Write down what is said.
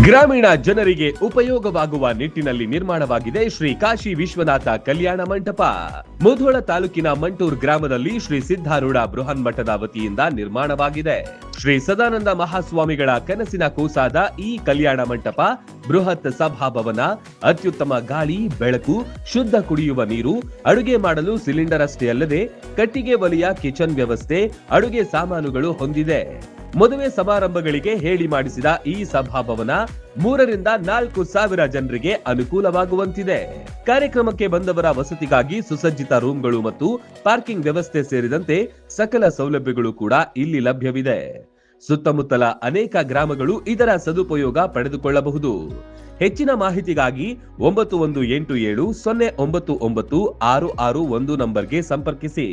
ಗ್ರಾಮೀಣ ಜನರಿಗೆ ಉಪಯೋಗವಾಗುವ ನಿಟ್ಟಿನಲ್ಲಿ ನಿರ್ಮಾಣವಾಗಿದೆ ಶ್ರೀ ಕಾಶಿ ವಿಶ್ವನಾಥ ಕಲ್ಯಾಣ ಮಂಟಪ. ಮುಧೋಳ ತಾಲೂಕಿನ ಮಂಟೂರ್ ಗ್ರಾಮದಲ್ಲಿ ಶ್ರೀ ಸಿದ್ಧಾರೂಢ ಬೃಹನ್ ಮಠದ ವತಿಯಿಂದ ನಿರ್ಮಾಣವಾಗಿದೆ. ಶ್ರೀ ಸದಾನಂದ ಮಹಾಸ್ವಾಮಿಗಳ ಕನಸಿನ ಕೂಸಾದ ಈ ಕಲ್ಯಾಣ ಮಂಟಪ ಬೃಹತ್ ಸಭಾಭವನ, ಅತ್ಯುತ್ತಮ ಗಾಳಿ, ಬೆಳಕು, ಶುದ್ಧ ಕುಡಿಯುವ ನೀರು, ಅಡುಗೆ ಮಾಡಲು ಸಿಲಿಂಡರ್ ಅಷ್ಟೇ ಅಲ್ಲದೆ ಕಟ್ಟಿಗೆ ಒಲೆಯ ಕಿಚನ್ ವ್ಯವಸ್ಥೆ, ಅಡುಗೆ ಸಾಮಾನುಗಳು ಹೊಂದಿದೆ. ಮದುವೆ ಸಮಾರಂಭಗಳಿಗೆ ಹೇಳಿ ಮಾಡಿಸಿದ ಈ ಸಭಾಭವನ 3,000-4,000 ಜನರಿಗೆ ಅನುಕೂಲವಾಗುವಂತಿದೆ. ಕಾರ್ಯಕ್ರಮಕ್ಕೆ ಬಂದವರ ವಸತಿಗಾಗಿ ಸುಸಜ್ಜಿತ ರೂಮ್ಗಳು ಮತ್ತು ಪಾರ್ಕಿಂಗ್ ವ್ಯವಸ್ಥೆ ಸೇರಿದಂತೆ ಸಕಲ ಸೌಲಭ್ಯಗಳು ಕೂಡ ಇಲ್ಲಿ ಲಭ್ಯವಿದೆ. ಸುತ್ತಮುತ್ತಲ ಅನೇಕ ಗ್ರಾಮಗಳು ಇದರ ಸದುಪಯೋಗ ಪಡೆದುಕೊಳ್ಳಬಹುದು. ಹೆಚ್ಚಿನ ಮಾಹಿತಿಗಾಗಿ 9187 099 661 ನಂಬರ್ಗೆ ಸಂಪರ್ಕಿಸಿ.